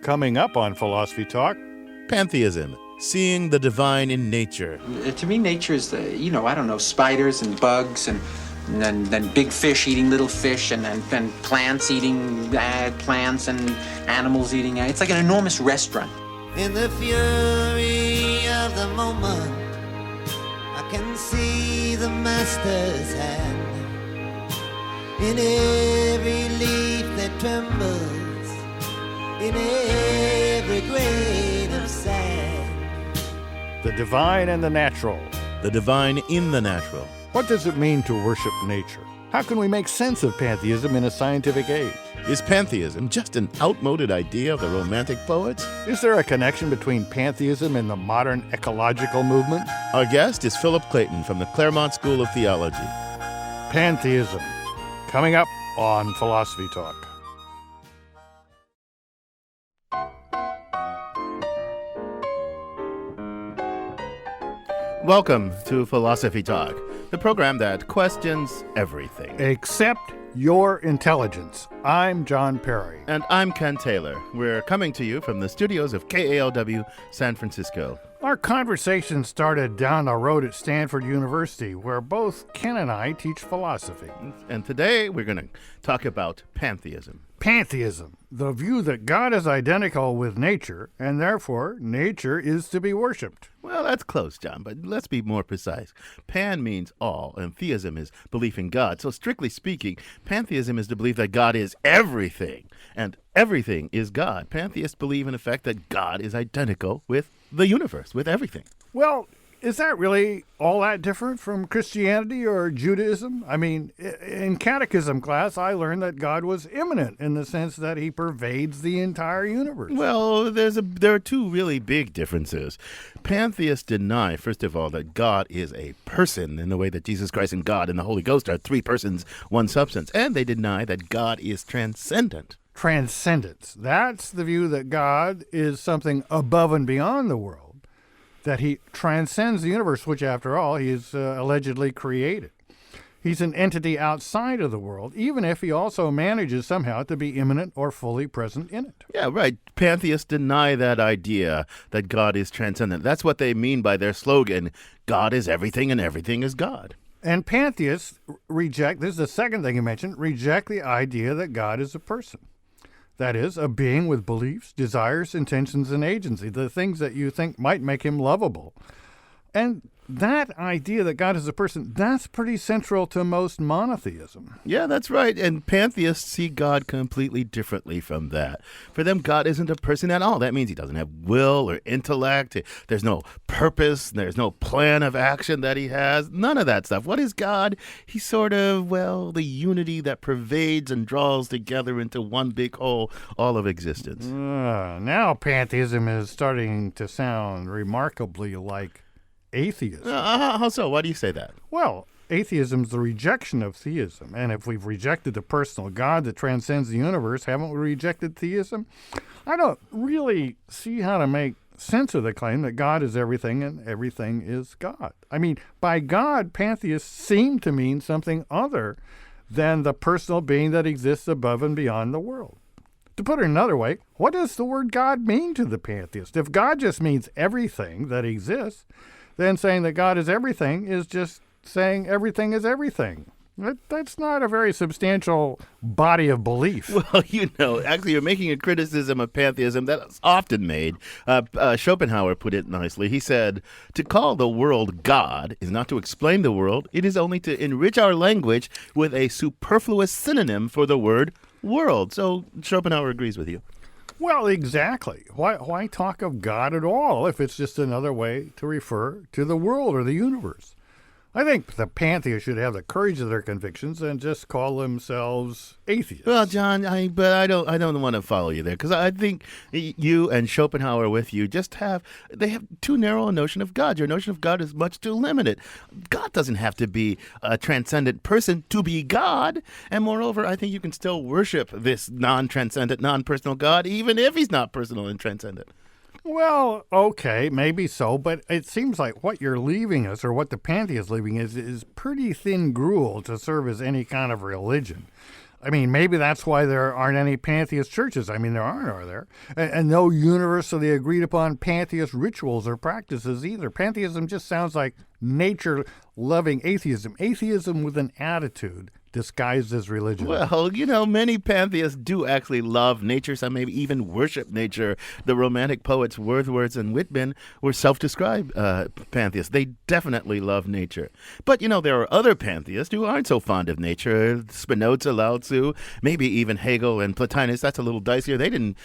Coming up on Philosophy Talk, Pantheism, seeing the divine in nature. To me, nature is, spiders and bugs and then big fish eating little fish and then plants eating plants and animals eating. It's like an enormous restaurant. In the fury of the moment, I can see the master's hand. In every leaf that trembles, in every grain of sand. the divine and the natural. The divine in the natural. What does it mean to worship nature? How can we make sense of pantheism in a scientific age? Is pantheism just an outmoded idea of the Romantic poets? Is there a connection between pantheism and the modern ecological movement? Our guest is Philip Clayton from the Claremont School of Theology. Pantheism, coming up on Philosophy Talk. Welcome to Philosophy Talk, the program that questions everything. Accept your intelligence. I'm John Perry. And I'm Ken Taylor. We're coming to you from the studios of KALW San Francisco. Our conversation started down the road at Stanford University, where both Ken and I teach philosophy. And today we're going to talk about pantheism. Pantheism, the view that God is identical with nature, and therefore nature is to be worshipped. Well, that's close, John, but let's be more precise. Pan means all, and theism is belief in God. So strictly speaking, pantheism is the belief that God is everything, and everything is God. Pantheists believe, in effect, that God is identical with the universe, with everything. Well, is that really all that different from Christianity or Judaism? I mean, in catechism class, I learned that God was immanent in the sense that he pervades the entire universe. Well, there are two really big differences. Pantheists deny, first of all, that God is a person in the way that Jesus Christ and God and the Holy Ghost are three persons, one substance. And they deny that God is transcendent. Transcendence. That's the view that God is something above and beyond the world, that he transcends the universe, which, after all, he is allegedly created. He's an entity outside of the world, even if he also manages somehow to be immanent or fully present in it. Yeah, right. Pantheists deny that idea that God is transcendent. That's what they mean by their slogan, God is everything and everything is God. And pantheists reject, this is the second thing you mentioned, reject the idea that God is a person. That is, a being with beliefs, desires, intentions, and agency, the things that you think might make him lovable. And that idea that God is a person, that's pretty central to most monotheism. Yeah, that's right. And pantheists see God completely differently from that. For them, God isn't a person at all. That means he doesn't have will or intellect. There's no purpose. There's no plan of action that he has. None of that stuff. What is God? He's sort of, the unity that pervades and draws together into one big whole, all of existence. Now pantheism is starting to sound remarkably like atheism. How so? Why do you say that? Well, atheism is the rejection of theism. And if we've rejected the personal God that transcends the universe, haven't we rejected theism? I don't really see how to make sense of the claim that God is everything and everything is God. I mean, by God, pantheists seem to mean something other than the personal being that exists above and beyond the world. To put it another way, what does the word God mean to the pantheist? If God just means everything that exists, then saying that God is everything is just saying everything is everything. That's not a very substantial body of belief. Well, actually, you're making a criticism of pantheism that's often made. Schopenhauer put it nicely. He said, to call the world God is not to explain the world. It is only to enrich our language with a superfluous synonym for the word world. So Schopenhauer agrees with you. Well, exactly. Why talk of God at all if it's just another way to refer to the world or the universe? I think the pantheists should have the courage of their convictions and just call themselves atheists. Well, John, I don't want to follow you there because I think you and Schopenhauer with you they have too narrow a notion of God. Your notion of God is much too limited. God doesn't have to be a transcendent person to be God. And moreover, I think you can still worship this non-transcendent, non-personal God, even if he's not personal and transcendent. Well, okay, maybe so, but it seems like what you're leaving us, or what the pantheist is leaving is pretty thin gruel to serve as any kind of religion. I mean, maybe that's why there aren't any pantheist churches. I mean, there aren't, are there? And no universally agreed upon pantheist rituals or practices either. Pantheism just sounds like nature-loving atheism. Atheism with an attitude disguised as religion. Well, many pantheists do actually love nature. Some maybe even worship nature. The Romantic poets Wordsworth and Whitman were self-described pantheists. They definitely love nature. But, there are other pantheists who aren't so fond of nature. Spinoza, Lao Tzu, maybe even Hegel and Plotinus. That's a little dicier. They didn't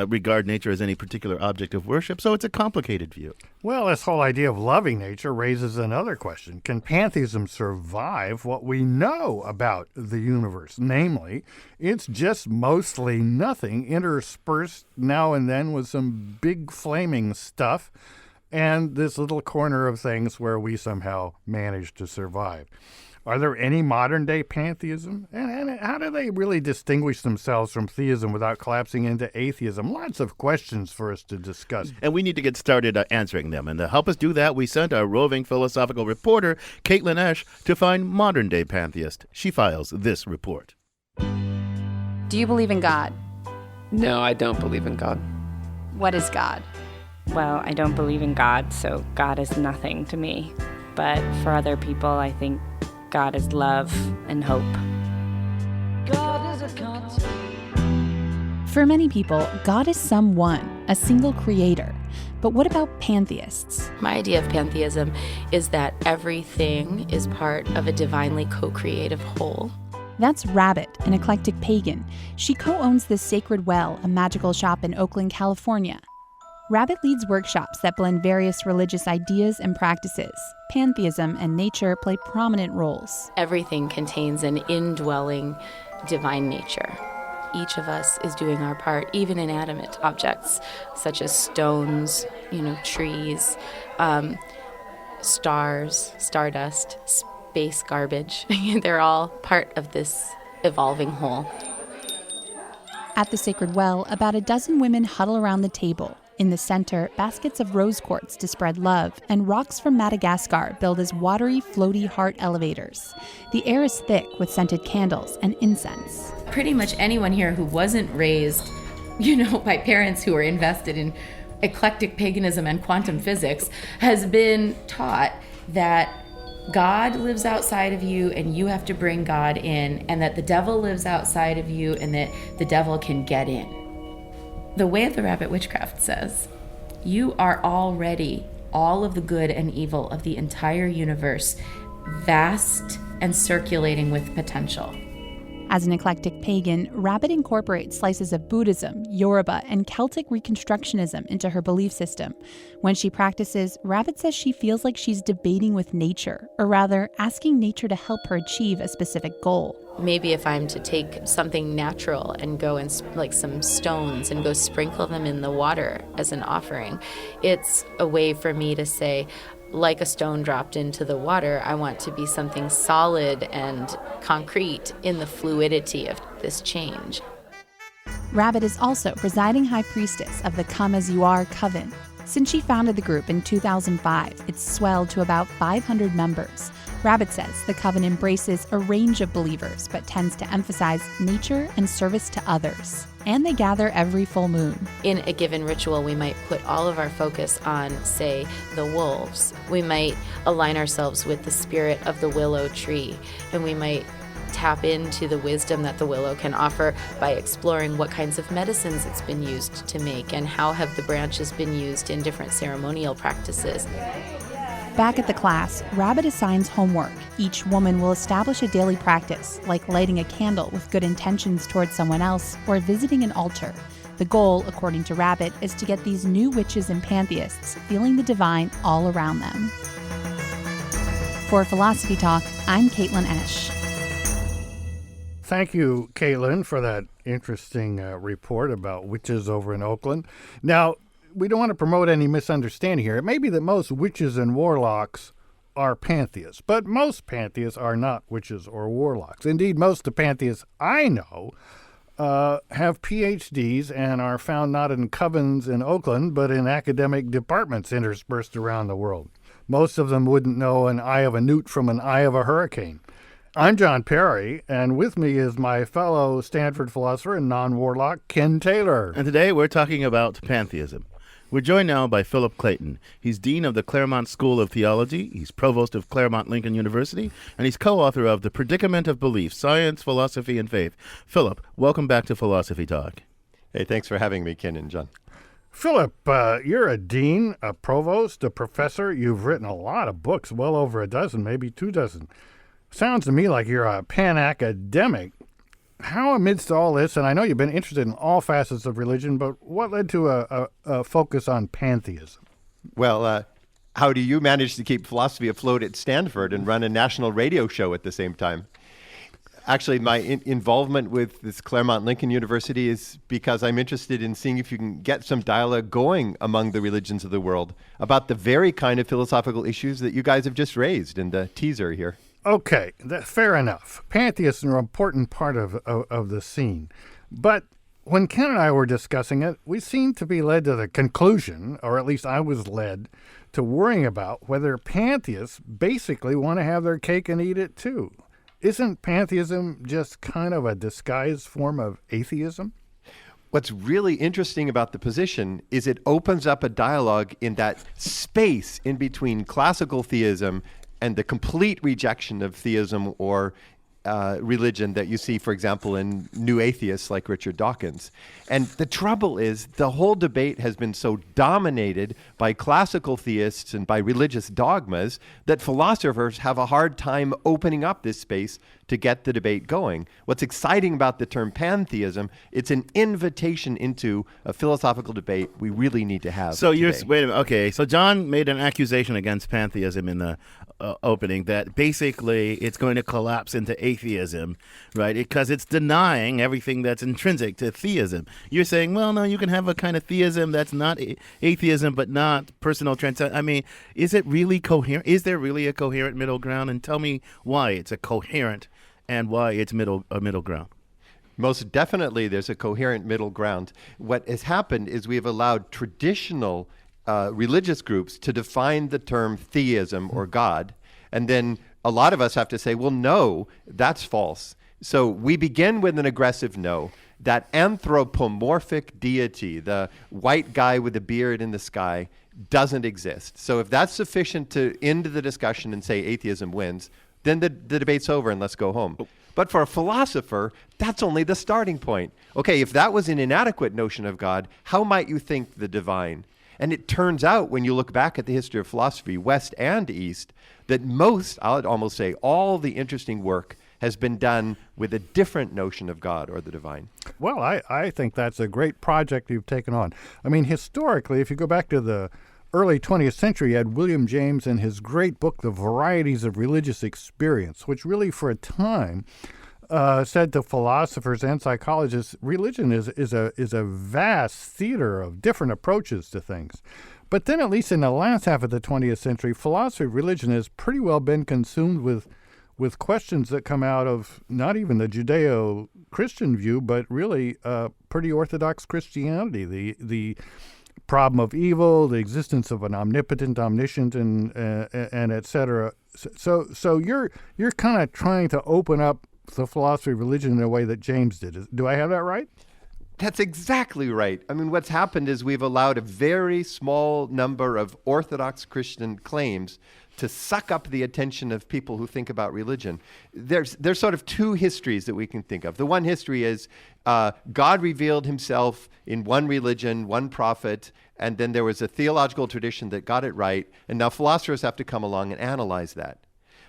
regard nature as any particular object of worship, so it's a complicated view. Well, this whole idea of loving nature raises another question. Can pantheism survive what we know about the universe? Namely, it's just mostly nothing, interspersed now and then with some big flaming stuff, and this little corner of things where we somehow manage to survive. Are there any modern-day pantheism? And how do they really distinguish themselves from theism without collapsing into atheism? Lots of questions for us to discuss. And we need to get started answering them. And to help us do that, we sent our roving philosophical reporter, Caitlin Esch, to find modern-day pantheists. She files this report. Do you believe in God? No, I don't believe in God. What is God? Well, I don't believe in God, so God is nothing to me. But for other people, I think God is love and hope. God is a concept. For many people, God is someone, a single creator. But what about pantheists? My idea of pantheism is that everything is part of a divinely co-creative whole. That's Rabbit, an eclectic pagan. She co-owns the Sacred Well, a magical shop in Oakland, California. Rabbit leads workshops that blend various religious ideas and practices. Pantheism and nature play prominent roles. Everything contains an indwelling divine nature. Each of us is doing our part, even inanimate objects, such as stones, trees, stars, stardust, space garbage. They're all part of this evolving whole. At the Sacred Well, about a dozen women huddle around the table. In the center, baskets of rose quartz to spread love, and rocks from Madagascar build as watery, floaty heart elevators. The air is thick with scented candles and incense. Pretty much anyone here who wasn't raised, by parents who are invested in eclectic paganism and quantum physics has been taught that God lives outside of you and you have to bring God in, and that the devil lives outside of you and that the devil can get in. The Way of the Rabbit Witchcraft says, you are already all of the good and evil of the entire universe, vast and circulating with potential. As an eclectic pagan, Rabbit incorporates slices of Buddhism, Yoruba, and Celtic Reconstructionism into her belief system. When she practices, Rabbit says she feels like she's debating with nature, or rather, asking nature to help her achieve a specific goal. Maybe if I'm to take something natural and go and like some stones and go sprinkle them in the water as an offering, it's a way for me to say, like a stone dropped into the water, I want to be something solid and concrete in the fluidity of this change. Rabbit is also presiding high priestess of the Come As You Are Coven. Since she founded the group in 2005, it's swelled to about 500 members. Rabbit says the coven embraces a range of believers, but tends to emphasize nature and service to others. And they gather every full moon. In a given ritual, we might put all of our focus on, say, the wolves. We might align ourselves with the spirit of the willow tree, and we might tap into the wisdom that the willow can offer by exploring what kinds of medicines it's been used to make and how have the branches been used in different ceremonial practices. Back at the class, Rabbit assigns homework. Each woman will establish a daily practice, like lighting a candle with good intentions towards someone else or visiting an altar. The goal, according to Rabbit, is to get these new witches and pantheists feeling the divine all around them. For Philosophy Talk, I'm Caitlin Esch. Thank you, Caitlin, for that interesting report about witches over in Oakland. Now, we don't want to promote any misunderstanding here. It may be that most witches and warlocks are pantheists, but most pantheists are not witches or warlocks. Indeed, most of the pantheists I know have PhDs and are found not in covens in Oakland, but in academic departments interspersed around the world. Most of them wouldn't know an eye of a newt from an eye of a hurricane. I'm John Perry, and with me is my fellow Stanford philosopher and non-warlock, Ken Taylor. And today we're talking about pantheism. We're joined now by Philip Clayton. He's dean of the Claremont School of Theology, he's provost of Claremont Lincoln University, and he's co-author of The Predicament of Belief, Science, Philosophy, and Faith. Philip, welcome back to Philosophy Talk. Hey, thanks for having me, Ken and John. Philip, you're a dean, a provost, a professor. You've written a lot of books, well over a dozen, maybe 24. Sounds to me like you're a pan-academic. How amidst all this, and I know you've been interested in all facets of religion, but what led to a focus on pantheism? Well, how do you manage to keep philosophy afloat at Stanford and run a national radio show at the same time? Actually, my involvement with this Claremont Lincoln University is because I'm interested in seeing if you can get some dialogue going among the religions of the world about the very kind of philosophical issues that you guys have just raised in the teaser here. Okay, fair enough. Pantheists are an important part of the scene. But when Ken and I were discussing it, we seemed to be led to the conclusion, or at least I was led, to worrying about whether pantheists basically want to have their cake and eat it too. Isn't pantheism just kind of a disguised form of atheism? What's really interesting about the position is it opens up a dialogue in that space in between classical theism and the complete rejection of theism or religion that you see, for example, in new atheists like Richard Dawkins. And the trouble is the whole debate has been so dominated by classical theists and by religious dogmas that philosophers have a hard time opening up this space to get the debate going. What's exciting about the term pantheism, it's an invitation into a philosophical debate we really need to have. So today. wait a minute. Okay, so John made an accusation against pantheism in the opening that basically it's going to collapse into atheism, right? Because it's denying everything that's intrinsic to theism. You're saying, well, no, you can have a kind of theism that's not atheism, but not personal transcendence. I mean, is it really coherent? Is there really a coherent middle ground? And tell me why it's a coherent and why it's a middle ground. Most definitely there's a coherent middle ground. What has happened is we have allowed traditional religious groups to define the term theism or God, and then a lot of us have to say, well, no, that's false. So we begin with an aggressive no. That anthropomorphic deity, the white guy with a beard in the sky, doesn't exist. So if that's sufficient to end the discussion and say atheism wins, then the debate's over and let's go home. But for a philosopher, that's only the starting point. Okay, if that was an inadequate notion of God, how might you think the divine? And it turns out, when you look back at the history of philosophy, West and East, that I'd almost say all the interesting work has been done with a different notion of God or the divine. Well, I think that's a great project you've taken on. I mean, historically, if you go back to the early 20th century, you had William James in his great book, The Varieties of Religious Experience, which really for a time said to philosophers and psychologists, religion is a vast theater of different approaches to things. But then, at least in the last half of the 20th century, philosophy of religion has pretty well been consumed with questions that come out of not even the Judeo-Christian view, but really pretty orthodox Christianity. The problem of evil, the existence of an omnipotent, omniscient, and et cetera. So you're kind of trying to open up the philosophy of religion in a way that James did. Do I have that right? That's exactly right. I mean, what's happened is we've allowed a very small number of Orthodox Christian claims to suck up the attention of people who think about religion. There's sort of two histories that we can think of. The one history is God revealed himself in one religion, one prophet, and then there was a theological tradition that got it right, and now philosophers have to come along and analyze that.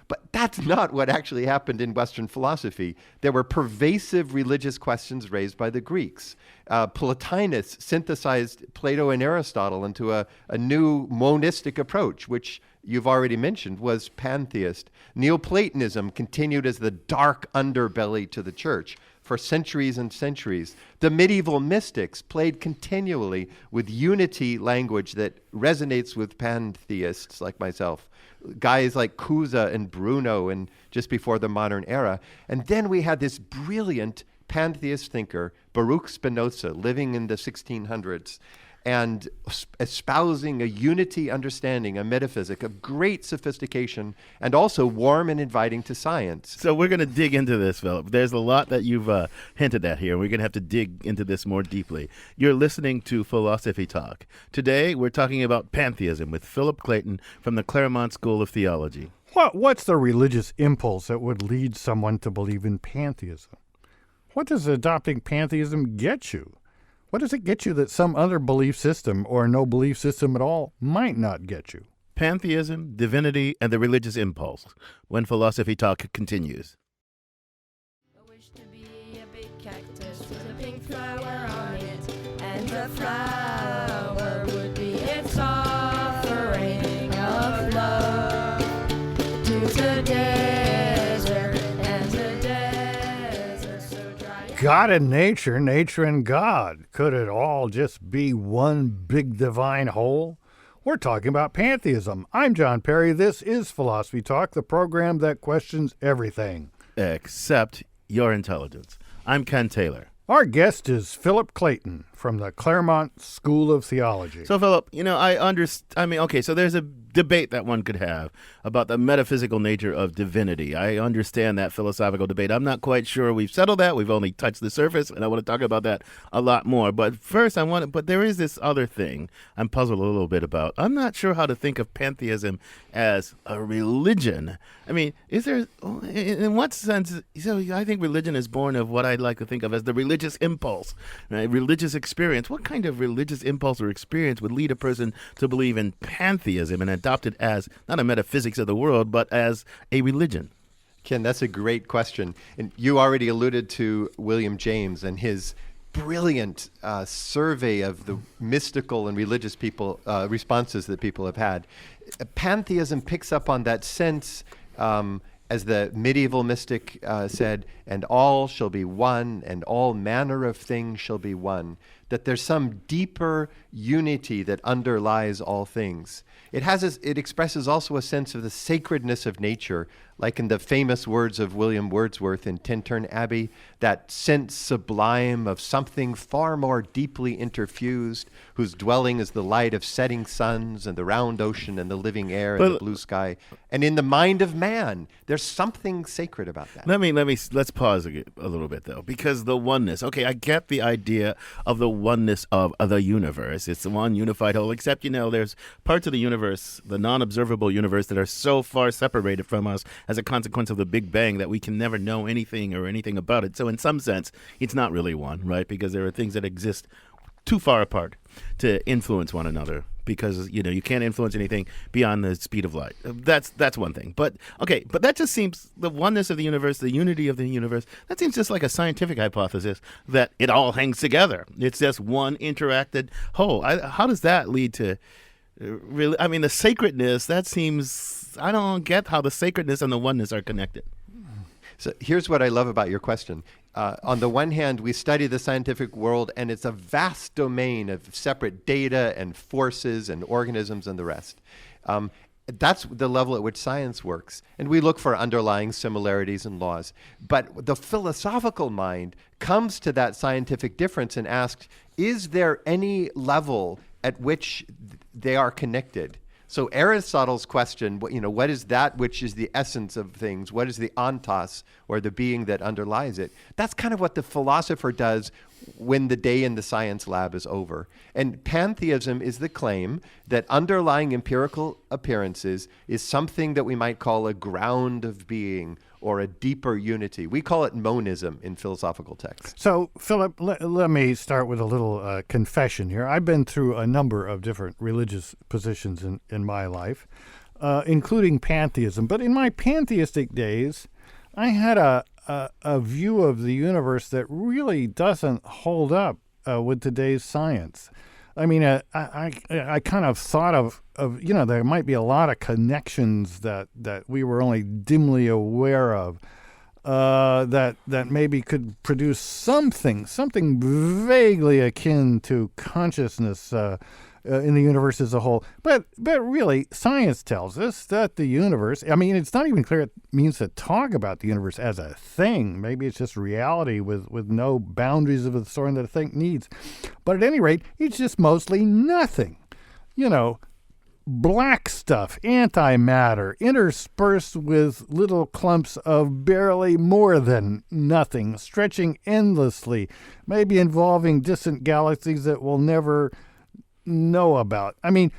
But that's not what actually happened in Western philosophy. There were pervasive religious questions raised by the Greeks. Plotinus synthesized Plato and Aristotle into a new monistic approach, which you've already mentioned was pantheist. Neoplatonism continued as the dark underbelly to the church for centuries and centuries. The medieval mystics played continually with unity language that resonates with pantheists like myself. Guys like Cusa and Bruno and just before the modern era. And then we had this brilliant pantheist thinker, Baruch Spinoza, living in the 1600s. and espousing a unity understanding, a metaphysic of great sophistication, and also warm and inviting to science. So we're going to dig into this, Philip. There's a lot that you've hinted at here. We're going to have to dig into this more deeply. You're listening to Philosophy Talk. Today, we're talking about pantheism with Philip Clayton from the Claremont School of Theology. What's the religious impulse that would lead someone to believe in pantheism? What does adopting pantheism get you? What does it get you that some other belief system or no belief system at all might not get you? Pantheism, divinity, and the religious impulse, when Philosophy Talk continues. I wish to be a big cactus with a pink flower on it, and the flower would be its offering of love to the desert, and the desert so dry. God and nature, nature and God. Could it all just be one big divine whole? We're talking about pantheism. I'm John Perry. This is Philosophy Talk, the program that questions everything. Except your intelligence. I'm Ken Taylor. Our guest is Philip Clayton from the Claremont School of Theology. So, Philip, so there's a debate that one could have about the metaphysical nature of divinity. I understand that philosophical debate. I'm not quite sure we've settled that. We've only touched the surface, and I want to talk about that a lot more. But first, but there is this other thing I'm puzzled a little bit about. I'm not sure how to think of pantheism as a religion. I mean, is there, in what sense, so I think religion is born of what I'd like to think of as the religious impulse, right? Religious experience. What kind of religious impulse or experience would lead a person to believe in pantheism and adopt it as not a metaphysics of the world, but as a religion? Ken, that's a great question. And you already alluded to William James and his brilliant survey of the mystical and religious people responses that people have had. Pantheism picks up on that sense, as the medieval mystic said, and all shall be one, and all manner of things shall be one, that there's some deeper unity that underlies all things. It expresses also a sense of the sacredness of nature, like in the famous words of William Wordsworth in Tintern Abbey, that sense sublime of something far more deeply interfused, whose dwelling is the light of setting suns and the round ocean and the living air and the blue sky. And in the mind of man, there's something sacred about that. Let's pause a little bit, though, because the oneness. Okay, I get the idea of the oneness of the universe. It's the one unified whole, except, there's parts of the universe, the non-observable universe, that are so far separated from us as a consequence of the Big Bang that we can never know anything about it. So in some sense, it's not really one, right? Because there are things that exist too far apart to influence one another, because you can't influence anything beyond the speed of light. That's one thing. But that just seems, the oneness of the universe, the unity of the universe, that seems just like a scientific hypothesis that it all hangs together. It's just one interacted whole. How does that lead to really? I mean, the sacredness, that seems, I don't get how the sacredness and the oneness are connected. So here's what I love about your question. On the one hand, we study the scientific world, and it's a vast domain of separate data and forces and organisms and the rest. That's the level at which science works. And we look for underlying similarities and laws. But the philosophical mind comes to that scientific difference and asks, is there any level at which they are connected? So Aristotle's question, what is that which is the essence of things? What is the ontos, or the being that underlies it? That's kind of what the philosopher does when the day in the science lab is over. And pantheism is the claim that underlying empirical appearances is something that we might call a ground of being, or a deeper unity. We call it monism in philosophical texts. So, Philip, let me start with a little confession here. I've been through a number of different religious positions in my life, including pantheism. But in my pantheistic days, I had a view of the universe that really doesn't hold up with today's science. I mean, I kind of thought of there might be a lot of connections that we were only dimly aware of. that maybe could produce something vaguely akin to consciousness in the universe as a whole. But really, science tells us that the universe, I mean, it's not even clear it means to talk about the universe as a thing. Maybe it's just reality with no boundaries of the sort that a thing needs. But at any rate, it's just mostly nothing. Black stuff, antimatter, interspersed with little clumps of barely more than nothing, stretching endlessly, maybe involving distant galaxies that we'll never know about. I mean,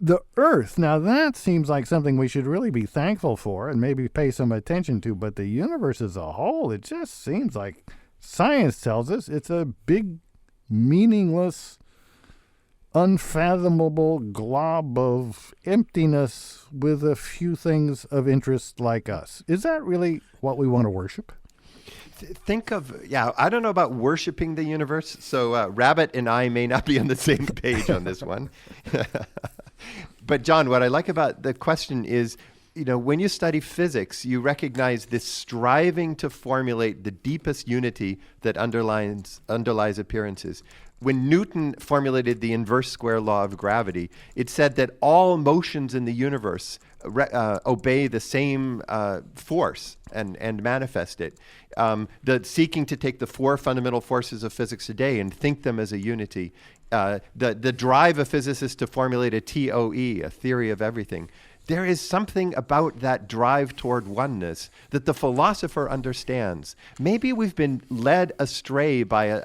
the Earth, now that seems like something we should really be thankful for and maybe pay some attention to, but the universe as a whole, it just seems like science tells us it's a big, meaningless, unfathomable glob of emptiness with a few things of interest like us. Is that really what we want to worship? Think of, I don't know about worshiping the universe, so Rabbit and I may not be on the same page on this one. But John, what I like about the question is, when you study physics, you recognize this striving to formulate the deepest unity that underlies appearances. When Newton formulated the inverse square law of gravity, it said that all motions in the universe obey the same force and manifest it. The seeking to take the four fundamental forces of physics today and think them as a unity. The drive of physicists to formulate a TOE, a theory of everything. There is something about that drive toward oneness that the philosopher understands. Maybe we've been led astray by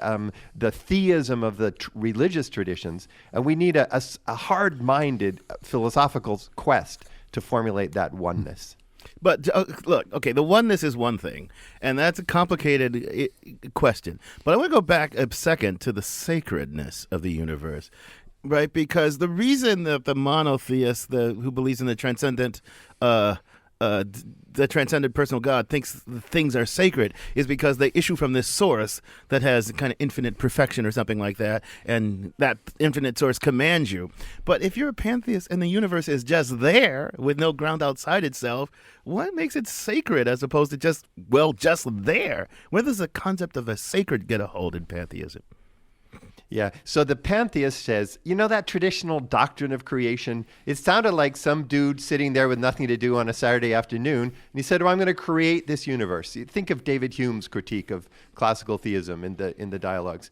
the theism of the religious traditions, and we need a hard-minded philosophical quest to formulate that oneness. But look, okay, the oneness is one thing, and that's a complicated question. But I want to go back a second to the sacredness of the universe. Right, because the reason that the monotheist, who believes in the transcendent personal God, thinks things are sacred is because they issue from this source that has kind of infinite perfection or something like that, and that infinite source commands you. But if you're a pantheist and the universe is just there with no ground outside itself, what makes it sacred as opposed to just there? Where does the concept of a sacred get a hold in pantheism? Yeah. So the pantheist says, that traditional doctrine of creation, it sounded like some dude sitting there with nothing to do on a Saturday afternoon. And he said, I'm going to create this universe. Think of David Hume's critique of classical theism in the dialogues.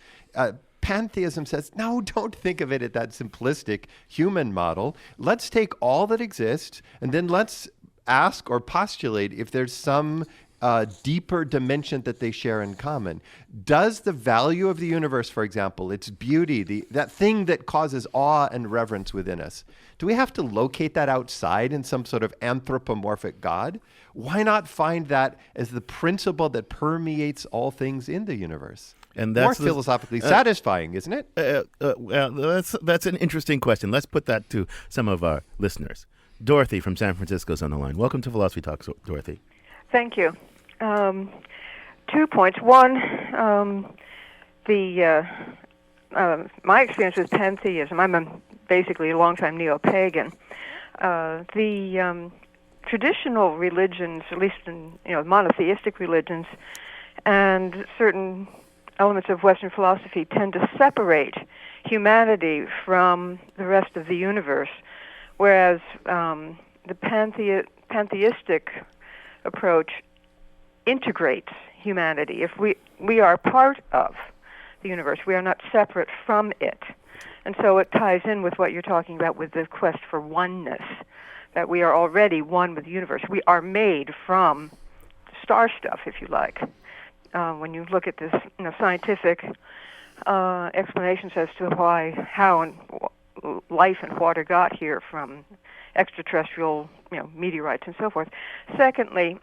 Pantheism says, no, don't think of it at that simplistic human model. Let's take all that exists and then let's ask or postulate if there's some deeper dimension that they share in common. Does the value of the universe, for example, its beauty, that thing that causes awe and reverence within us, do we have to locate that outside in some sort of anthropomorphic God? Why not find that as the principle that permeates all things in the universe? And that's more philosophically satisfying, isn't it? Well, that's an interesting question. Let's put that to some of our listeners. Dorothy from San Francisco is on the line. Welcome to Philosophy Talk, Dorothy. Thank you. 2 points. One, my experience with pantheism, I'm basically a longtime neo-pagan. The traditional religions, at least in monotheistic religions, and certain elements of Western philosophy tend to separate humanity from the rest of the universe, whereas the pantheistic approach integrates humanity. If we are part of the universe, we are not separate from it. And so it ties in with what you're talking about with the quest for oneness, that we are already one with the universe. We are made from star stuff, if you like. When you look at this scientific explanations as to how and life and water got here from extraterrestrial meteorites and so forth. Secondly,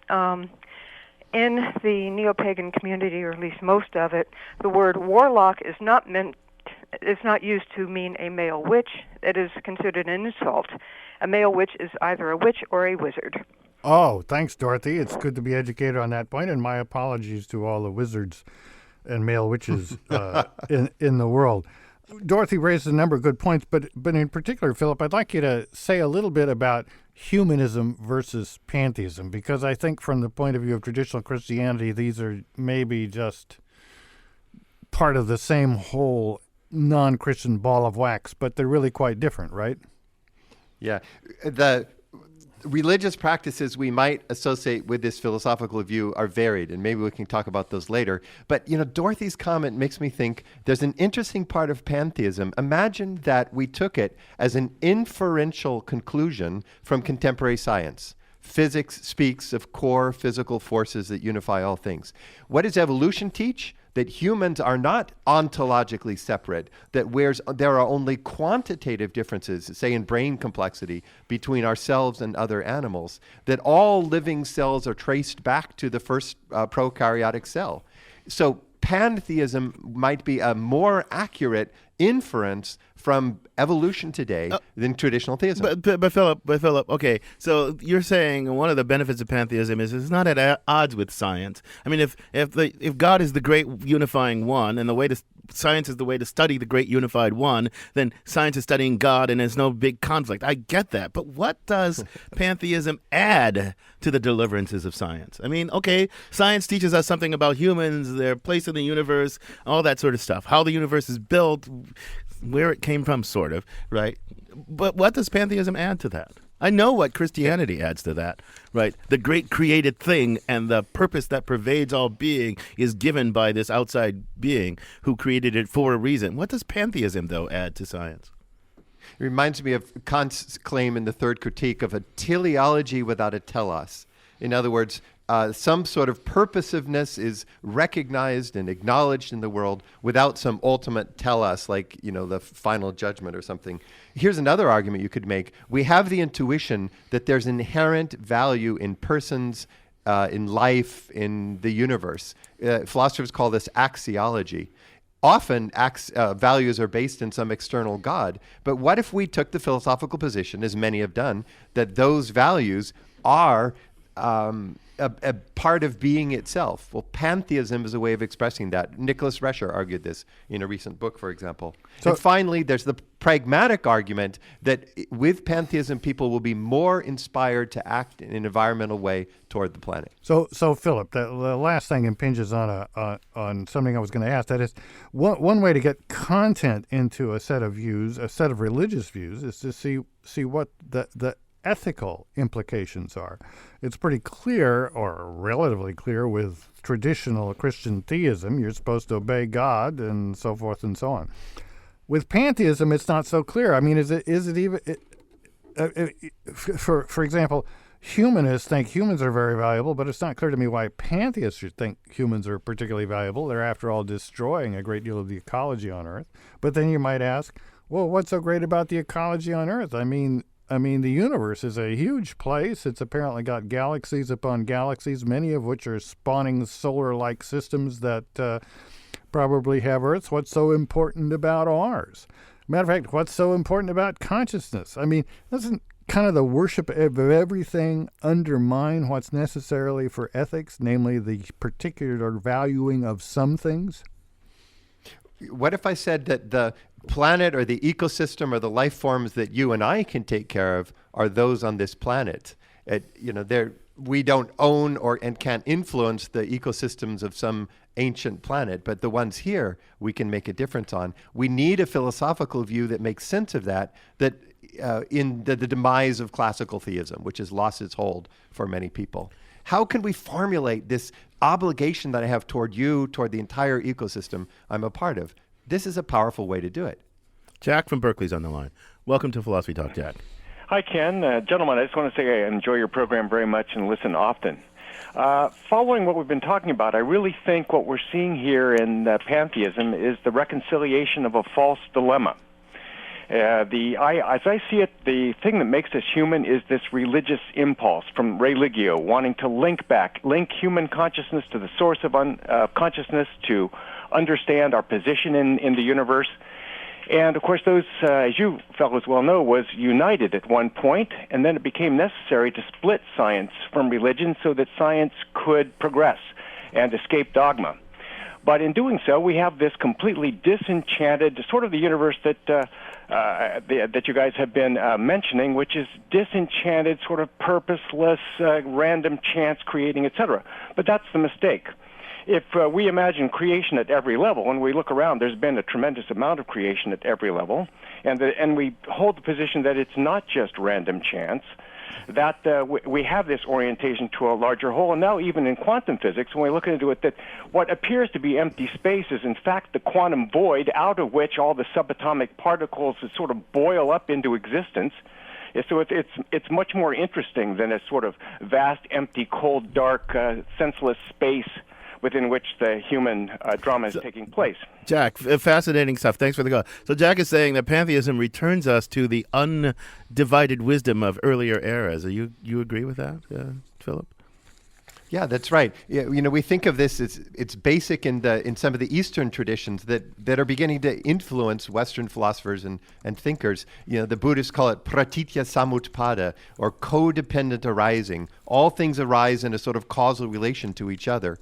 in the neo-pagan community, or at least most of it, the word warlock is not used to mean a male witch. It is considered an insult. A male witch is either a witch or a wizard. Oh, thanks, Dorothy. It's good to be educated on that point, and my apologies to all the wizards and male witches in the world. Dorothy raises a number of good points, but in particular, Philip, I'd like you to say a little bit about humanism versus pantheism, because I think from the point of view of traditional Christianity, these are maybe just part of the same whole non-Christian ball of wax, but they're really quite different, right? Yeah. The religious practices we might associate with this philosophical view are varied, and maybe we can talk about those later. But, Dorothy's comment makes me think there's an interesting part of pantheism. Imagine that we took it as an inferential conclusion from contemporary science. Physics speaks of core physical forces that unify all things. What does evolution teach? That humans are not ontologically separate, that there are only quantitative differences, say in brain complexity, between ourselves and other animals, that all living cells are traced back to the first prokaryotic cell. So pantheism might be a more accurate inference from evolution today than traditional theism. But Philip, okay, so you're saying one of the benefits of pantheism is it's not at odds with science. I mean, if God is the great unifying one, and science is the way to study the great unified one, then science is studying God, and there's no big conflict. I get that, but what does pantheism add to the deliverances of science? I mean, okay, science teaches us something about humans, their place in the universe, all that sort of stuff, how the universe is built, where it came from, sort of, right? But what does pantheism add to that? I know what Christianity adds to that, right? The great created thing and the purpose that pervades all being is given by this outside being who created it for a reason. What does pantheism, though, add to science? It reminds me of Kant's claim in the Third Critique of a teleology without a telos. In other words, some sort of purposiveness is recognized and acknowledged in the world without some ultimate telos, like, the final judgment or something. Here's another argument you could make. We have the intuition that there's inherent value in persons, in life, in the universe. Philosophers call this axiology. Often values are based in some external God. But what if we took the philosophical position, as many have done, that those values are a part of being itself? Well, pantheism is a way of expressing that. Nicholas Rescher argued this in a recent book, for example. And finally, there's the pragmatic argument that with pantheism, people will be more inspired to act in an environmental way toward the planet. So Philip, the last thing impinges on something I was going to ask. That is, one way to get content into a set of views, a set of religious views, is to see what the ethical implications are. It's pretty clear, or relatively clear, with traditional Christian theism. You're supposed to obey God and so forth and so on. With pantheism, it's not so clear. I mean, is it even for example, humanists think humans are very valuable, but it's not clear to me why pantheists should think humans are particularly valuable. They're, after all, destroying a great deal of the ecology on Earth. But then you might ask, well, what's so great about the ecology on Earth? I mean, the universe is a huge place. It's apparently got galaxies upon galaxies, many of which are spawning solar-like systems that probably have Earths. What's so important about ours? Matter of fact, what's so important about consciousness? I mean, doesn't kind of the worship of everything undermine what's necessarily for ethics, namely the particular valuing of some things? What if I said that the planet or the ecosystem or the life forms that you and I can take care of are those on this planet? We don't own and can't influence the ecosystems of some ancient planet, but the ones here we can make a difference on. We need a philosophical view that makes sense of that in the demise of classical theism, which has lost its hold for many people. How can we formulate this obligation that I have toward you, toward the entire ecosystem I'm a part of? This is a powerful way to do it. Jack from Berkeley's on the line. Welcome to Philosophy Talk, Jack. Hi, Ken. Gentlemen, I just want to say I enjoy your program very much and listen often. Following what we've been talking about, I really think what we're seeing here in pantheism is the reconciliation of a false dilemma. As I see it, the thing that makes us human is this religious impulse from religio, wanting to link human consciousness to the source of consciousness, to understand our position in the universe. And, of course, those, as you fellows well know, was united at one point, and then it became necessary to split science from religion so that science could progress and escape dogma. But in doing so, we have this completely disenchanted, sort of the universe that that you guys have been mentioning, which is disenchanted, sort of purposeless, random chance creating, etc. But that's the mistake. If we imagine creation at every level, and we look around, there's been a tremendous amount of creation at every level, and we hold the position that it's not just random chance, that we have this orientation to a larger whole. And now even in quantum physics, when we look into it, that what appears to be empty space is in fact the quantum void out of which all the subatomic particles sort of boil up into existence. So it's much more interesting than a sort of vast, empty, cold, dark, senseless space within which the human drama is taking place. Jack, fascinating stuff. Thanks for the call. So Jack is saying that pantheism returns us to the undivided wisdom of earlier eras. You agree with that, Philip? Yeah, that's right. Yeah, we think of this as it's basic in some of the Eastern traditions that are beginning to influence Western philosophers and thinkers. The Buddhists call it pratitya samutpada, or codependent arising. All things arise in a sort of causal relation to each other.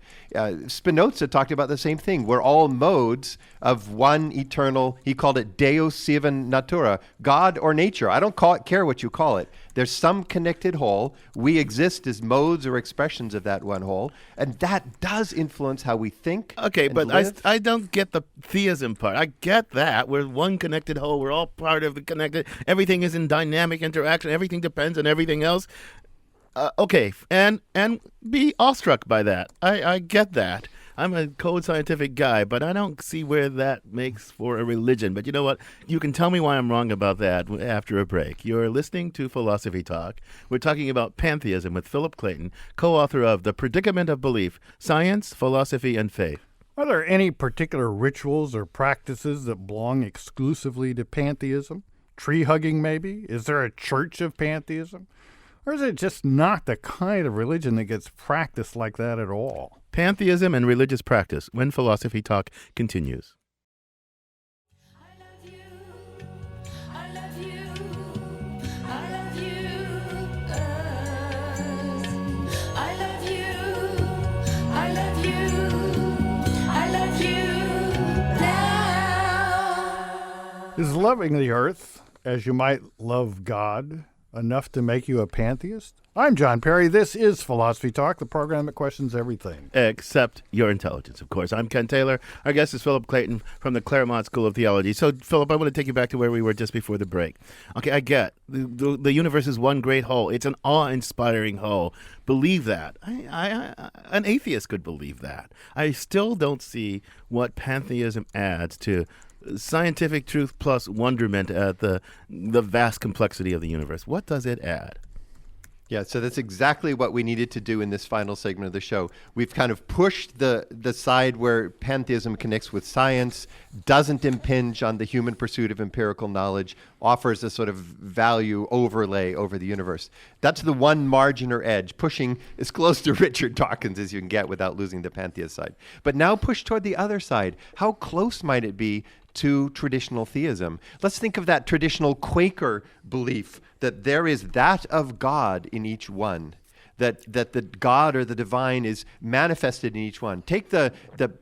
Spinoza talked about the same thing. We're all modes of one eternal, he called it Deus sive natura, God or nature. I don't care what you call it. There's some connected whole. We exist as modes or expressions of that one whole, and that does influence how we think. Okay, but live. I don't get the theism part. I get that. We're one connected whole. We're all part of the connected. Everything is in dynamic interaction. Everything depends on everything else. Okay, and be awestruck by that. I get that. I'm a cold scientific guy, but I don't see where that makes for a religion. But you know what? You can tell me why I'm wrong about that after a break. You're listening to Philosophy Talk. We're talking about pantheism with Philip Clayton, co-author of The Predicament of Belief, Science, Philosophy, and Faith. Are there any particular rituals or practices that belong exclusively to pantheism? Tree hugging, maybe? Is there a church of pantheism? Or is it just not the kind of religion that gets practiced like that at all? Pantheism and religious practice, when Philosophy Talk continues. Is loving the earth as you might love God enough to make you a pantheist? I'm John Perry. This is Philosophy Talk, the program that questions everything. Except your intelligence, of course. I'm Ken Taylor. Our guest is Philip Clayton from the Claremont School of Theology. So, Philip, I want to take you back to where we were just before the break. Okay, I get the universe is one great whole. It's an awe-inspiring whole. Believe that. An atheist could believe that. I still don't see what pantheism adds to scientific truth plus wonderment at the vast complexity of the universe. What does it add? Yeah, so that's exactly what we needed to do in this final segment of the show. We've kind of pushed the side where pantheism connects with science, doesn't impinge on the human pursuit of empirical knowledge, offers a sort of value overlay over the universe. That's the one margin or edge, pushing as close to Richard Dawkins as you can get without losing the pantheist side. But now push toward the other side. How close might it be to traditional theism? Let's think of that traditional Quaker belief that there is that of God in each one, that the God or the divine is manifested in each one. Take the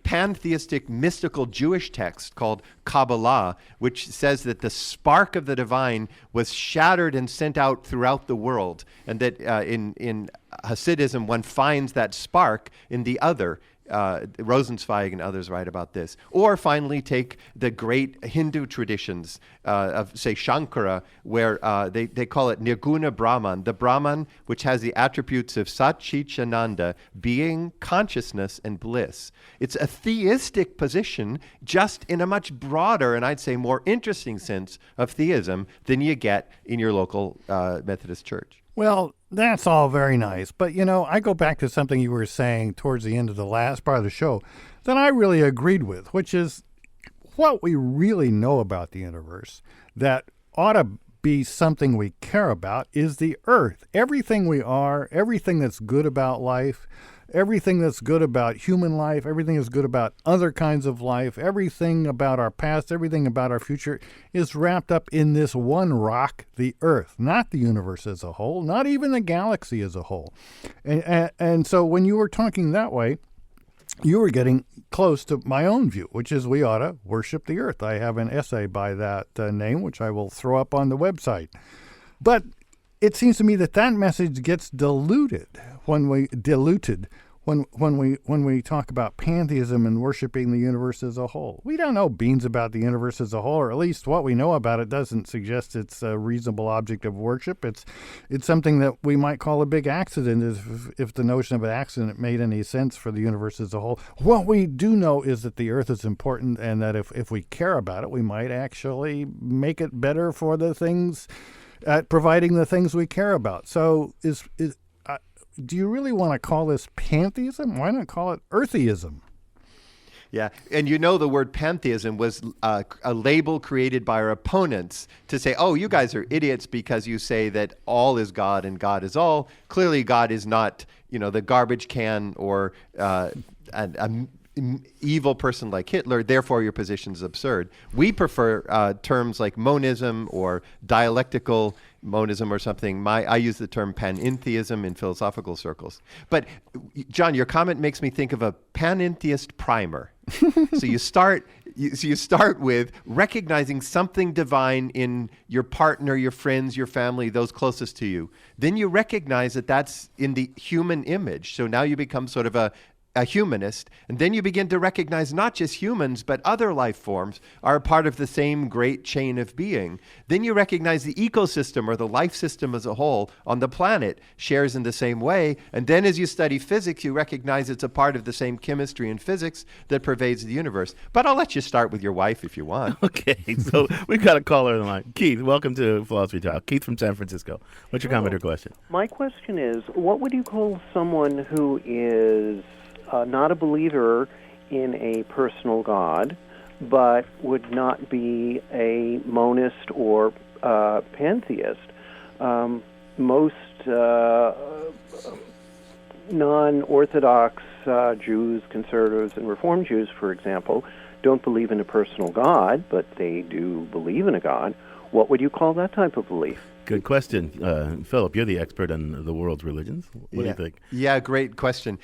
pantheistic mystical Jewish text called Kabbalah, which says that the spark of the divine was shattered and sent out throughout the world, and that in Hasidism one finds that spark in the other. Rosenzweig and others write about this. Or finally, take the great Hindu traditions of, say, Shankara, where they call it Nirguna Brahman, the Brahman which has the attributes of Sat Chit Ananda, being, consciousness, and bliss. It's a theistic position, just in a much broader and I'd say more interesting sense of theism than you get in your local Methodist church. Well, that's all very nice. But, I go back to something you were saying towards the end of the last part of the show that I really agreed with, which is what we really know about the universe that ought to be something we care about is the earth. Everything we are, everything that's good about life, everything that's good about human life, everything that's good about other kinds of life, everything about our past, everything about our future is wrapped up in this one rock, the earth, not the universe as a whole, not even the galaxy as a whole. And so when you were talking that way, you were getting close to my own view, which is we ought to worship the earth. I have an essay by that name, which I will throw up on the website. But it seems to me that that message gets diluted when we talk about pantheism and worshiping the universe as a whole. We don't know beans about the universe as a whole, or at least what we know about it doesn't suggest it's a reasonable object of worship. It's something that we might call a big accident if the notion of an accident made any sense for the universe as a whole. What we do know is that the earth is important, and that if we care about it, we might actually make it better for the things, at providing the things we care about. So do you really want to call this pantheism? Why not call it eartheism? Yeah, and the word pantheism was a label created by our opponents to say, oh, you guys are idiots because you say that all is God and God is all. Clearly, God is not, the garbage can or an evil person like Hitler, therefore your position is absurd. We prefer terms like monism or dialectical monism or something. I use the term panentheism in philosophical circles. But John, your comment makes me think of a panentheist primer. So you start with recognizing something divine in your partner, your friends, your family, those closest to you. Then you recognize that that's in the human image. So now you become sort of a humanist, and then you begin to recognize not just humans, but other life forms are a part of the same great chain of being. Then you recognize the ecosystem or the life system as a whole on the planet shares in the same way. And then as you study physics, you recognize it's a part of the same chemistry and physics that pervades the universe. But I'll let you start with your wife if you want. Okay, so we've got a caller on the line. Keith, welcome to Philosophy Talk. Keith from San Francisco. What's your comment or question? My question is, what would you call someone who is not a believer in a personal God, but would not be a monist or pantheist? Most non-Orthodox Jews, conservatives, and Reform Jews, for example, don't believe in a personal God, but they do believe in a God. What would you call that type of belief? Good question. Philip, you're the expert on the world's religions. What do you think? Yeah, great question.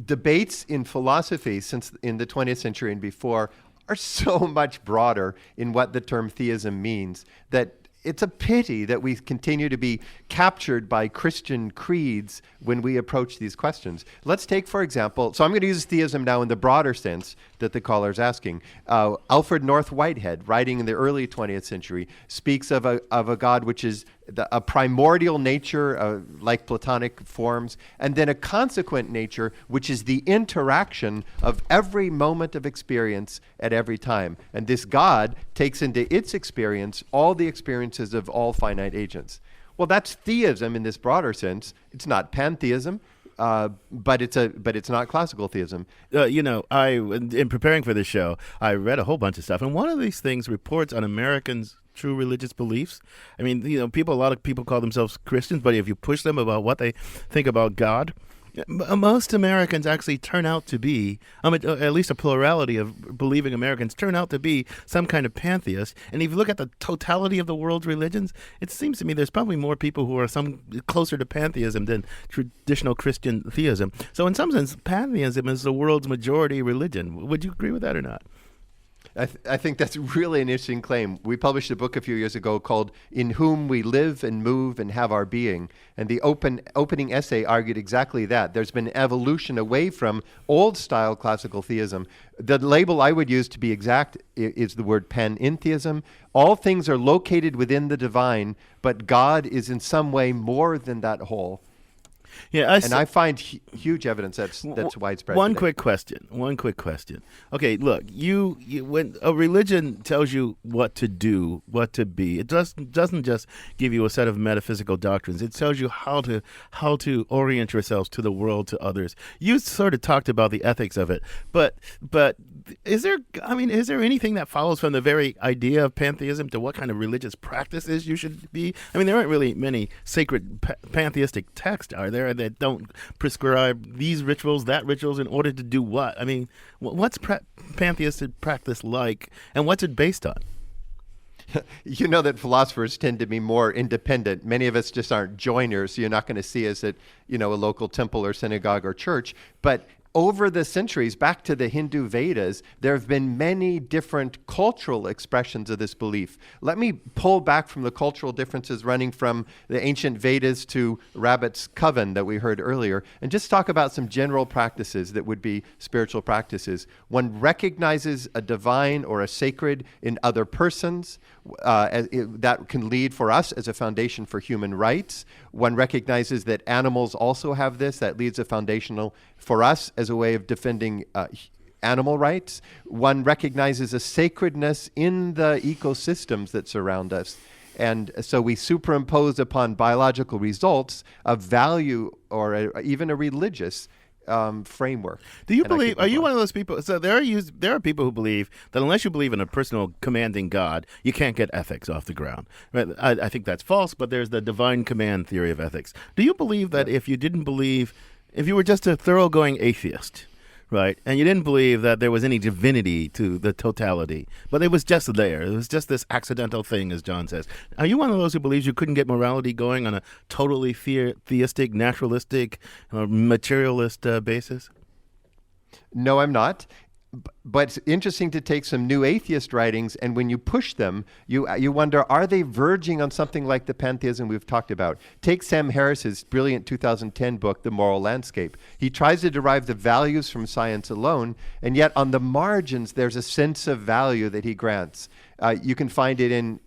Debates in philosophy since in the 20th century and before are so much broader in what the term theism means that it's a pity that we continue to be captured by Christian creeds when we approach these questions. Let's take, for example, so I'm going to use theism now in the broader sense that the caller is asking. Alfred North Whitehead, writing in the early 20th century, speaks of a God which is a primordial nature, like Platonic forms, and then a consequent nature, which is the interaction of every moment of experience at every time. And this God takes into its experience all the experiences of all finite agents. Well, that's theism in this broader sense. It's not pantheism, but it's not classical theism. In preparing for this show, I read a whole bunch of stuff, and one of these things reports on Americans' true religious beliefs. I mean, a lot of people call themselves Christians, but if you push them about what they think about God, most Americans actually turn out to be, at least a plurality of believing Americans turn out to be some kind of pantheist. And if you look at the totality of the world's religions, it seems to me there's probably more people who are closer to pantheism than traditional Christian theism. So in some sense, pantheism is the world's majority religion. Would you agree with that or not? I think that's really an interesting claim. We published a book a few years ago called In Whom We Live and Move and Have Our Being. And the opening essay argued exactly that. There's been evolution away from old-style classical theism. The label I would use to be exact is the word panentheism. All things are located within the divine, but God is in some way more than that whole. Yeah, I find huge evidence that's widespread. One quick question. Okay, look, you when a religion tells you what to do, what to be, it doesn't just give you a set of metaphysical doctrines. It tells you how to orient yourselves to the world, to others. You sort of talked about the ethics of it, but is there anything that follows from the very idea of pantheism to what kind of religious practices you should be? I mean, there aren't really many sacred pantheistic texts, are there, that don't prescribe these rituals, that rituals, in order to do what? I mean, what's pantheistic practice like, and what's it based on? You know that philosophers tend to be more independent. Many of us just aren't joiners, so you're not going to see us at, a local temple or synagogue or church. But over the centuries, back to the Hindu Vedas, there have been many different cultural expressions of this belief. Let me pull back from the cultural differences running from the ancient Vedas to Rabbit's coven that we heard earlier, and just talk about some general practices that would be spiritual practices. One recognizes a divine or a sacred in other persons. That can lead for us as a foundation for human rights. One recognizes that animals also have this. That leads a foundational for us as a way of defending animal rights. One recognizes a sacredness in the ecosystems that surround us. And so we superimpose upon biological results a value or even a religious framework. Do you believe? Are you one of those people? So there are people who believe that unless you believe in a personal commanding God, you can't get ethics off the ground. Right? I think that's false. But there's the divine command theory of ethics. Do you believe that if you didn't believe, if you were just a thoroughgoing atheist, right, and you didn't believe that there was any divinity to the totality, but it was just there, it was just this accidental thing, as John says. Are you one of those who believes you couldn't get morality going on a totally theistic, naturalistic, materialist basis? No, I'm not. But it's interesting to take some new atheist writings, and when you push them, you wonder, are they verging on something like the pantheism we've talked about? Take Sam Harris's brilliant 2010 book, The Moral Landscape. He tries to derive the values from science alone, and yet on the margins, there's a sense of value that he grants. You can find it in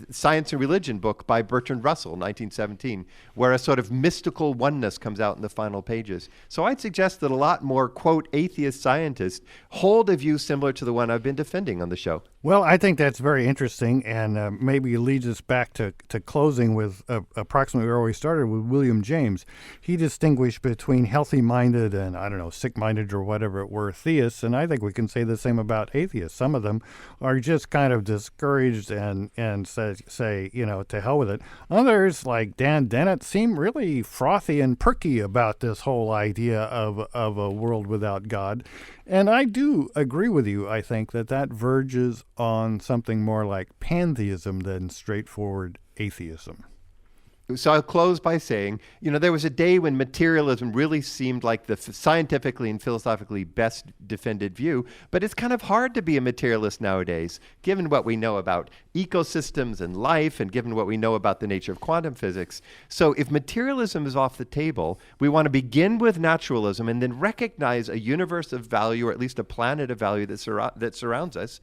Science and Religion book by Bertrand Russell, 1917, where a sort of mystical oneness comes out in the final pages. So I'd suggest that a lot more, quote, atheist scientists hold a view similar to the one I've been defending on the show. Well, I think that's very interesting, and maybe leads us back to closing with approximately where we started with William James. He distinguished between healthy-minded and, sick-minded or whatever it were, theists, and I think we can say the same about atheists. Some of them are just kind of discouraged and say, to hell with it. Others, like Dan Dennett, seem really frothy and perky about this whole idea of a world without God. And I do agree with you. I think that verges on something more like pantheism than straightforward atheism. So I'll close by saying, there was a day when materialism really seemed like the scientifically and philosophically best defended view, but it's kind of hard to be a materialist nowadays, given what we know about ecosystems and life, and given what we know about the nature of quantum physics. So if materialism is off the table, we want to begin with naturalism and then recognize a universe of value, or at least a planet of value that surrounds us.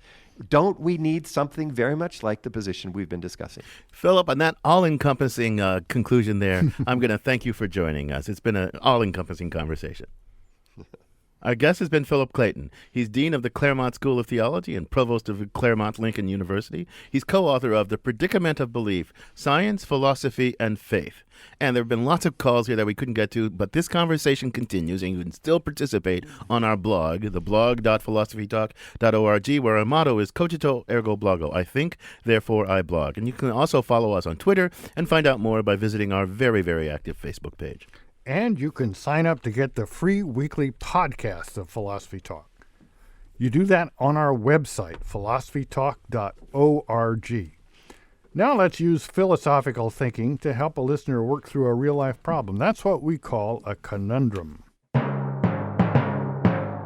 Don't we need something very much like the position we've been discussing? Philip, on that all-encompassing conclusion there, I'm going to thank you for joining us. It's been an all-encompassing conversation. Our guest has been Philip Clayton. He's Dean of the Claremont School of Theology and Provost of Claremont Lincoln University. He's co-author of The Predicament of Belief, Science, Philosophy, and Faith. And there have been lots of calls here that we couldn't get to, but this conversation continues, and you can still participate on our blog, the blog.philosophytalk.org, where our motto is Cogito Ergo Blogo. I think, therefore I blog. And you can also follow us on Twitter and find out more by visiting our very, very active Facebook page. And you can sign up to get the free weekly podcast of Philosophy Talk. You do that on our website, philosophytalk.org. Now let's use philosophical thinking to help a listener work through a real-life problem. That's what we call a conundrum.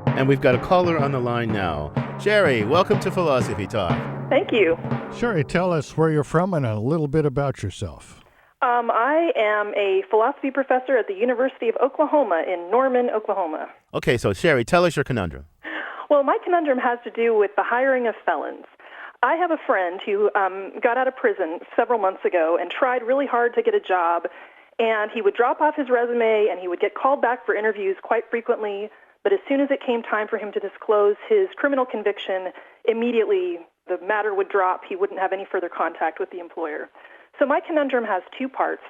And we've got a caller on the line now. Sherry, welcome to Philosophy Talk. Thank you. Sherry, tell us where you're from and a little bit about yourself. I am a philosophy professor at the University of Oklahoma in Norman, Oklahoma. Okay, so Sherry, tell us your conundrum. Well, my conundrum has to do with the hiring of felons. I have a friend who got out of prison several months ago and tried really hard to get a job, and he would drop off his resume and he would get called back for interviews quite frequently, but as soon as it came time for him to disclose his criminal conviction, immediately the matter would drop. He wouldn't have any further contact with the employer. So my conundrum has two parts.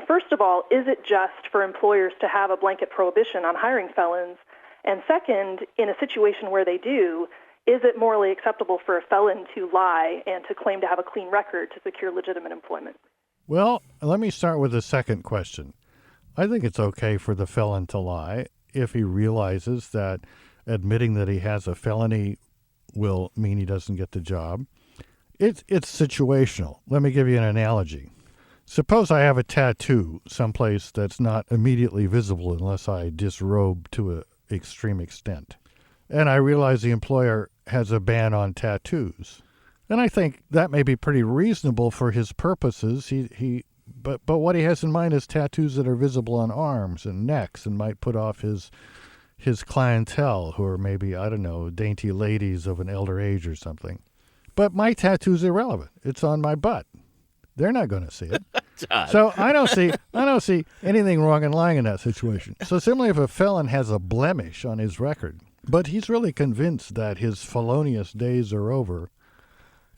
First of all, is it just for employers to have a blanket prohibition on hiring felons? And second, in a situation where they do, is it morally acceptable for a felon to lie and to claim to have a clean record to secure legitimate employment? Well, let me start with the second question. I think it's okay for the felon to lie if he realizes that admitting that he has a felony will mean he doesn't get the job. It's situational. Let me give you an analogy. Suppose I have a tattoo someplace that's not immediately visible unless I disrobe to an extreme extent. And I realize the employer has a ban on tattoos. And I think that may be pretty reasonable for his purposes. But what he has in mind is tattoos that are visible on arms and necks and might put off his clientele, who are maybe, I don't know, dainty ladies of an elder age or something. But my tattoo's irrelevant. It's on my butt. They're not going to see it. So I don't see anything wrong in lying in that situation. So similarly, if a felon has a blemish on his record, but he's really convinced that his felonious days are over,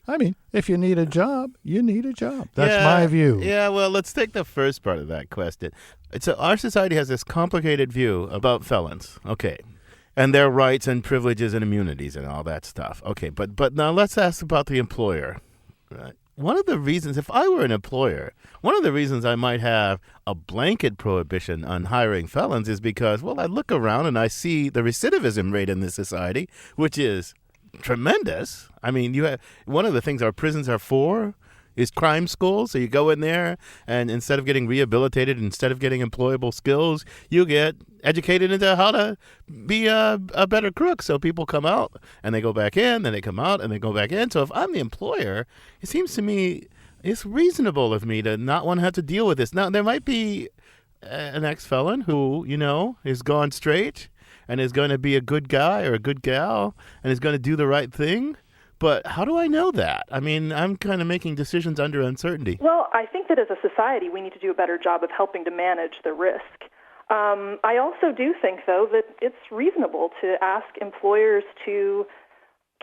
I mean, if you need a job, you need a job. That's my view. Yeah, well, let's take the first part of that question. Our society has this complicated view about felons, okay, and their rights and privileges and immunities and all that stuff. Okay, but now let's ask about the employer, right? One of the reasons, if I were an employer, one of the reasons I might have a blanket prohibition on hiring felons is because, well, I look around and I see the recidivism rate in this society, which is tremendous. I mean, one of the things our prisons are for is crime school. So you go in there, and instead of getting rehabilitated, instead of getting employable skills, you get educated into how to be a better crook. So people come out, and they go back in, then they come out, and they go back in. So if I'm the employer, it seems to me it's reasonable of me to not want to have to deal with this. Now, there might be an ex-felon who, is gone straight and is going to be a good guy or a good gal and is going to do the right thing. But how do I know that? I mean, I'm kind of making decisions under uncertainty. Well, I think that as a society, we need to do a better job of helping to manage the risk. I also do think, though, that it's reasonable to ask employers to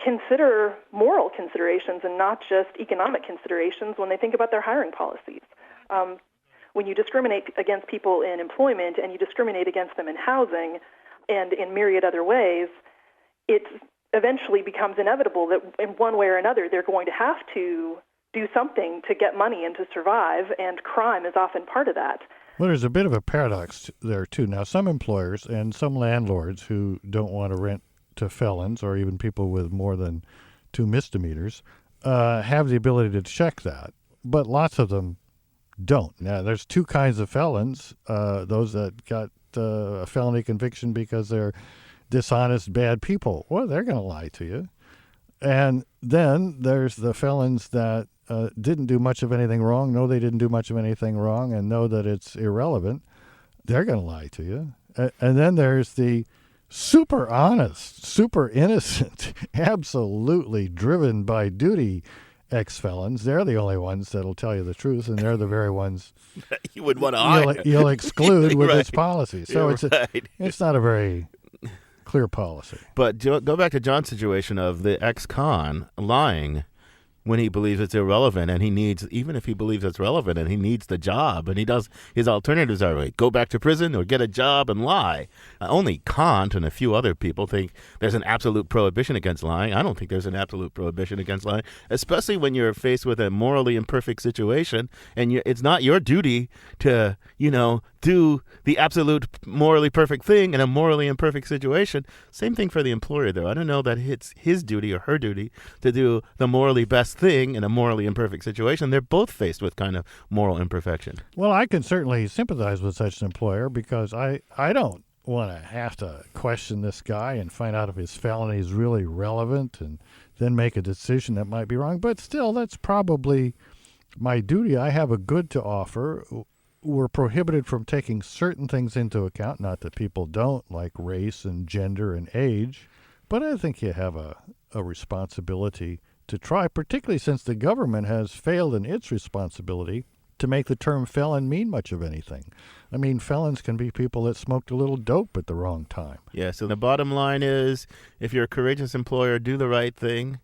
consider moral considerations and not just economic considerations when they think about their hiring policies. When you discriminate against people in employment and you discriminate against them in housing and in myriad other ways, it eventually becomes inevitable that in one way or another they're going to have to do something to get money and to survive, and crime is often part of that. Well, there's a bit of a paradox there, too. Now, some employers and some landlords who don't want to rent to felons or even people with more than 2 misdemeanors have the ability to check that, but lots of them don't. Now, there's 2 kinds of felons, those that got a felony conviction because they're dishonest, bad people. Well, they're going to lie to you. And then there's the felons that didn't do much of anything wrong, know they didn't do much of anything wrong, and know that it's irrelevant. They're going to lie to you. And then there's the super honest, super innocent, absolutely driven by duty ex-felons. They're the only ones that'll tell you the truth, and they're the very ones you would want to hire. You'll exclude with right. this policy. So it's not a very clear policy. But go back to John's situation of the ex-con lying when he believes it's irrelevant, and he needs, even if he believes it's relevant and he needs the job, and his alternatives are go back to prison or get a job and lie. Only Kant and a few other people think there's an absolute prohibition against lying. I don't think there's an absolute prohibition against lying, especially when you're faced with a morally imperfect situation, and it's not your duty to, do the absolute morally perfect thing in a morally imperfect situation. Same thing for the employer, though. I don't know that it's his duty or her duty to do the morally best thing in a morally imperfect situation. They're both faced with kind of moral imperfection. Well, I can certainly sympathize with such an employer because I don't want to have to question this guy and find out if his felony is really relevant and then make a decision that might be wrong. But still, that's probably my duty. I have a good to offer. We're prohibited from taking certain things into account, not that people don't, like race and gender and age. But I think you have a responsibility to try, particularly since the government has failed in its responsibility to make the term felon mean much of anything. I mean, felons can be people that smoked a little dope at the wrong time. Yeah, so the bottom line is, if you're a courageous employer, do the right thing.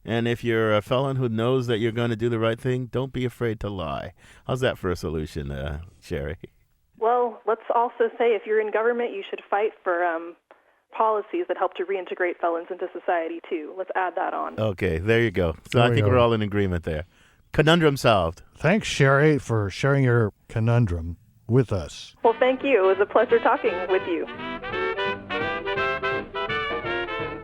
And if you're a felon who knows that you're going to do the right thing, don't be afraid to lie. How's that for a solution, Sherry? Well, let's also say if you're in government, you should fight for policies that help to reintegrate felons into society, too. Let's add that on. Okay, there you go. So I think we're all in agreement there. Conundrum solved. Thanks, Sherry, for sharing your conundrum with us. Well, thank you. It was a pleasure talking with you.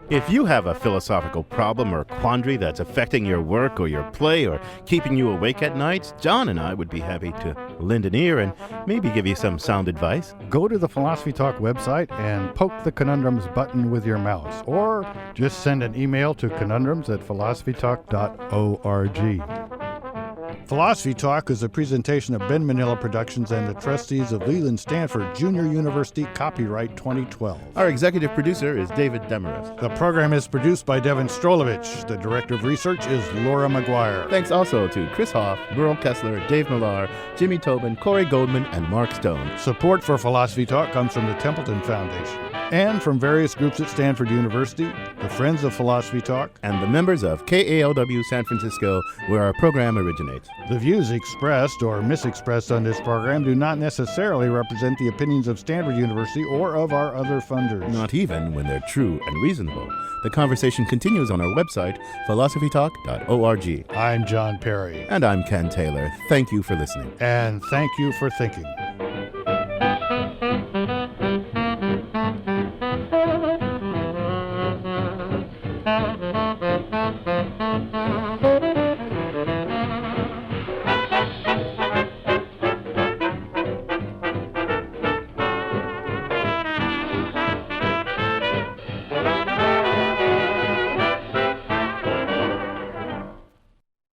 If you have a philosophical problem or quandary that's affecting your work or your play or keeping you awake at night, John and I would be happy to lend an ear and maybe give you some sound advice. Go to the Philosophy Talk website and poke the conundrums button with your mouse, or just send an email to conundrums@philosophytalk.org. Philosophy Talk is a presentation of Ben Manila Productions and the trustees of Leland Stanford Junior University, copyright 2012. Our executive producer is David Demarest. The program is produced by Devin Strolovich. The director of research is Laura McGuire. Thanks also to Chris Hoff, Burl Kessler, Dave Millar, Jimmy Tobin, Corey Goldman, and Mark Stone. Support for Philosophy Talk comes from the Templeton Foundation and from various groups at Stanford University, the Friends of Philosophy Talk, and the members of KALW San Francisco, where our program originates. The views expressed or misexpressed on this program do not necessarily represent the opinions of Stanford University or of our other funders. Not even when they're true and reasonable. The conversation continues on our website, philosophytalk.org. I'm John Perry. And I'm Ken Taylor. Thank you for listening. And thank you for thinking.